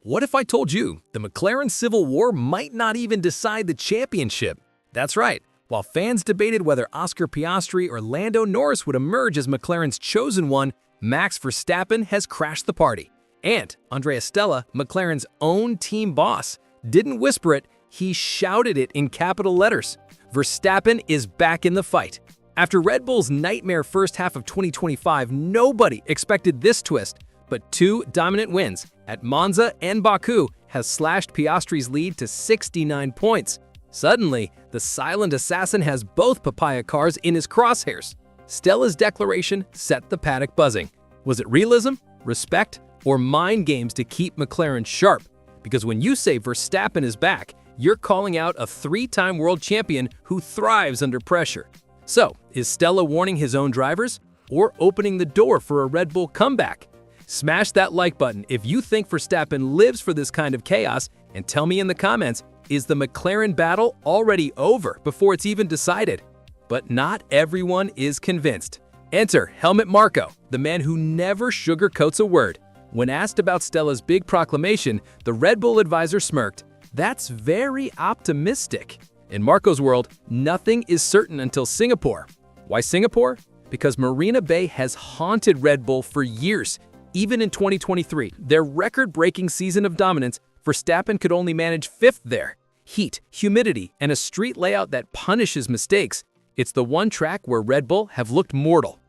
What if I told you the McLaren Civil War might not even decide the championship? That's right. While fans debated whether Oscar Piastri or Lando Norris would emerge as McLaren's chosen one, Max Verstappen has crashed the party. And Andrea Stella, McLaren's own team boss, didn't whisper it, he shouted it in capital letters. Verstappen is back in the fight. After Red Bull's nightmare first half of 2025, nobody expected this twist, but two dominant wins at Monza and Baku has slashed Piastri's lead to 69 points. Suddenly, the silent assassin has both papaya cars in his crosshairs. Stella's declaration set the paddock buzzing. Was it realism, respect, or mind games to keep McLaren sharp? Because when you say Verstappen is back, you're calling out a three-time world champion who thrives under pressure. So, is Stella warning his own drivers or opening the door for a Red Bull comeback? Smash that like button if you think Verstappen lives for this kind of chaos, and tell me in the comments, is the McLaren battle already over before it's even decided? But not everyone is convinced. Enter Helmut Marko, the man who never sugarcoats a word. When asked about Stella's big proclamation, the Red Bull advisor smirked. That's very optimistic. In Marko's world, nothing is certain until Singapore. Why Singapore? Because Marina Bay has haunted Red Bull for years. Even in 2023, their record-breaking season of dominance, Verstappen could only manage fifth there. Heat, humidity, and a street layout that punishes mistakes. It's the one track where Red Bull have looked mortal.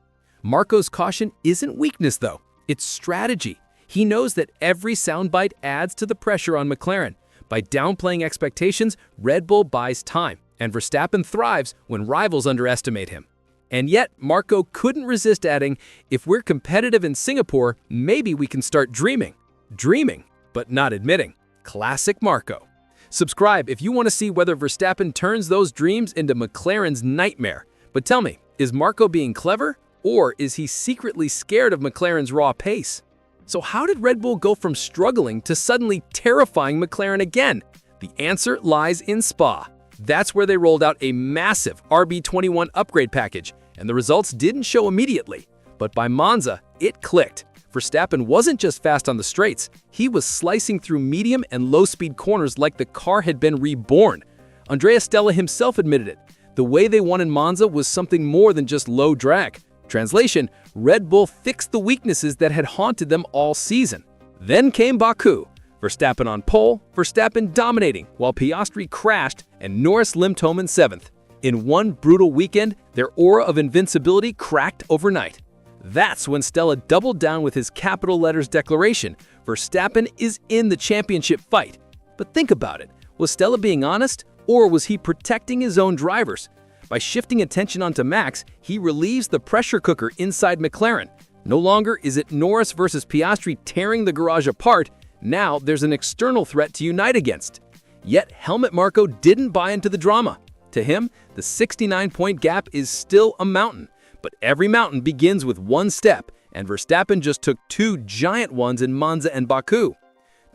Marko's caution isn't weakness though, it's strategy. He knows that every soundbite adds to the pressure on McLaren. By downplaying expectations, Red Bull buys time, and Verstappen thrives when rivals underestimate him. And yet, Marko couldn't resist adding, if we're competitive in Singapore, maybe we can start dreaming. Dreaming, but not admitting. Classic Marko. Subscribe if you want to see whether Verstappen turns those dreams into McLaren's nightmare. But tell me, is Marko being clever, or is he secretly scared of McLaren's raw pace? So how did Red Bull go from struggling to suddenly terrifying McLaren again? The answer lies in Spa. That's where they rolled out a massive RB21 upgrade package, and the results didn't show immediately. But by Monza, it clicked. Verstappen wasn't just fast on the straights, he was slicing through medium and low-speed corners like the car had been reborn. Andrea Stella himself admitted it. The way they won in Monza was something more than just low drag. Translation, Red Bull fixed the weaknesses that had haunted them all season. Then came Baku. Verstappen on pole, Verstappen dominating, while Piastri crashed and Norris limped home in 7th. In one brutal weekend, their aura of invincibility cracked overnight. That's when Stella doubled down with his capital letters declaration, Verstappen is in the championship fight. But think about it, was Stella being honest, or was he protecting his own drivers? By shifting attention onto Max, he relieves the pressure cooker inside McLaren. No longer is it Norris versus Piastri tearing the garage apart, now there's an external threat to unite against. Yet Helmut Marko didn't buy into the drama. To him, the 69-point gap is still a mountain. But every mountain begins with one step, and Verstappen just took two giant ones in Monza and Baku.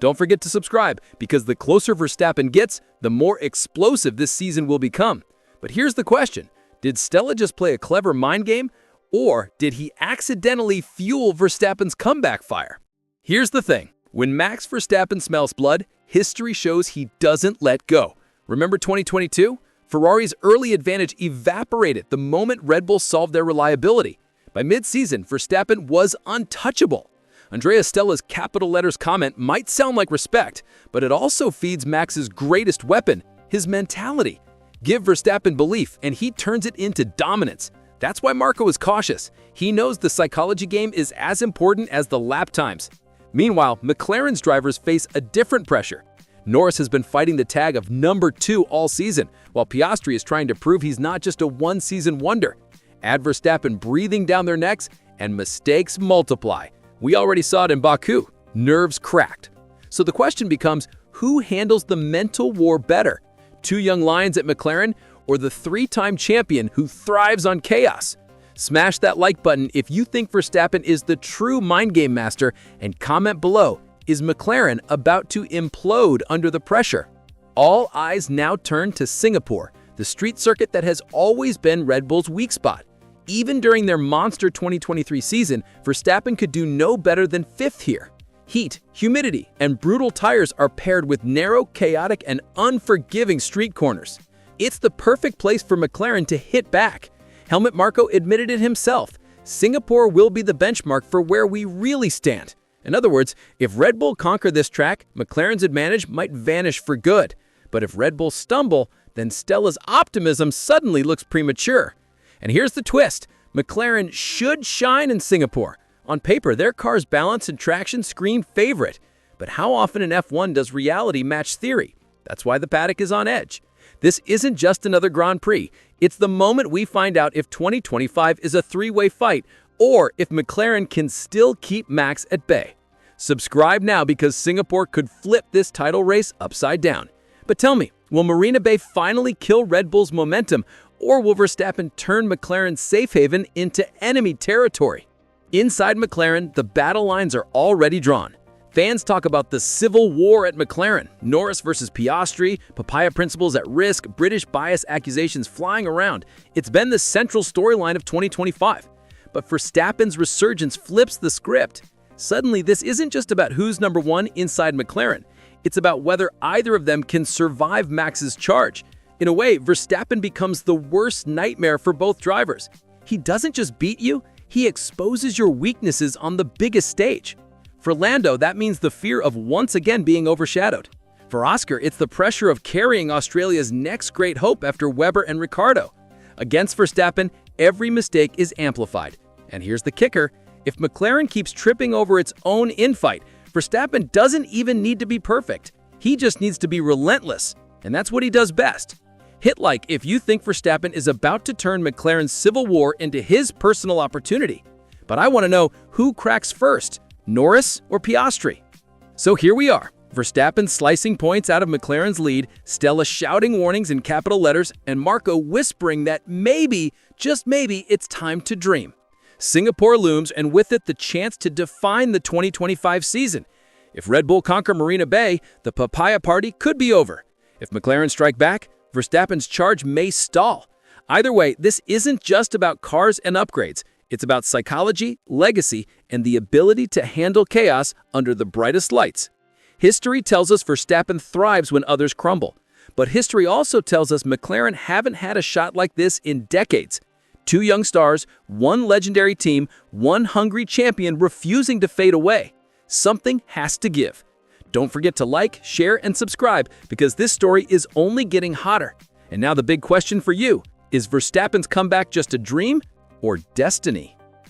Don't forget to subscribe, because the closer Verstappen gets, the more explosive this season will become. But here's the question, did Stella just play a clever mind game, or did he accidentally fuel Verstappen's comeback fire? Here's the thing, when Max Verstappen smells blood, history shows he doesn't let go. Remember 2022? Ferrari's early advantage evaporated the moment Red Bull solved their reliability. By mid-season, Verstappen was untouchable. Andrea Stella's capital letters comment might sound like respect, but it also feeds Max's greatest weapon, his mentality. Give Verstappen belief, and he turns it into dominance. That's why Marko is cautious. He knows the psychology game is as important as the lap times. Meanwhile, McLaren's drivers face a different pressure. Norris has been fighting the tag of number 2 all season, while Piastri is trying to prove he's not just a one-season wonder. Add Verstappen breathing down their necks, and mistakes multiply. We already saw it in Baku. Nerves cracked. So the question becomes, who handles the mental war better? Two young lions at McLaren, or the three-time champion who thrives on chaos? Smash that like button if you think Verstappen is the true mind game master, and comment below, is McLaren about to implode under the pressure? All eyes now turn to Singapore, the street circuit that has always been Red Bull's weak spot. Even during their monster 2023 season, Verstappen could do no better than 5th here. Heat, humidity, and brutal tires are paired with narrow, chaotic, and unforgiving street corners. It's the perfect place for McLaren to hit back. Helmut Marko admitted it himself. Singapore will be the benchmark for where we really stand. In other words, if Red Bull conquer this track, McLaren's advantage might vanish for good. But if Red Bull stumble, then Stella's optimism suddenly looks premature. And here's the twist. McLaren should shine in Singapore. On paper, their car's balance and traction scream favorite. But how often in F1 does reality match theory? That's why the paddock is on edge. This isn't just another Grand Prix. It's the moment we find out if 2025 is a three-way fight or if McLaren can still keep Max at bay. Subscribe now because Singapore could flip this title race upside down. But tell me, will Marina Bay finally kill Red Bull's momentum, or will Verstappen turn McLaren's safe haven into enemy territory? Inside McLaren, the battle lines are already drawn. Fans talk about the civil war at McLaren, Norris versus Piastri, papaya principles at risk, British bias accusations flying around. It's been the central storyline of 2025. But Verstappen's resurgence flips the script. Suddenly, this isn't just about who's number one inside McLaren. It's about whether either of them can survive Max's charge. In a way, Verstappen becomes the worst nightmare for both drivers. He doesn't just beat you, he exposes your weaknesses on the biggest stage. For Lando, that means the fear of once again being overshadowed. For Oscar, it's the pressure of carrying Australia's next great hope after Webber and Ricciardo. Against Verstappen, every mistake is amplified. And here's the kicker. If McLaren keeps tripping over its own infight, Verstappen doesn't even need to be perfect. He just needs to be relentless. And that's what he does best. Hit like if you think Verstappen is about to turn McLaren's civil war into his personal opportunity. But I want to know who cracks first, Norris or Piastri? So here we are, Verstappen slicing points out of McLaren's lead, Stella shouting warnings in capital letters, and Marko whispering that maybe, just maybe, it's time to dream. Singapore looms, and with it the chance to define the 2025 season. If Red Bull conquer Marina Bay, the papaya party could be over. If McLaren strike back, Verstappen's charge may stall. Either way, this isn't just about cars and upgrades. It's about psychology, legacy, and the ability to handle chaos under the brightest lights. History tells us Verstappen thrives when others crumble. But history also tells us McLaren haven't had a shot like this in decades. Two young stars, one legendary team, one hungry champion refusing to fade away. Something has to give. Don't forget to like, share, and subscribe because this story is only getting hotter. And now the big question for you, is Verstappen's comeback just a dream or destiny?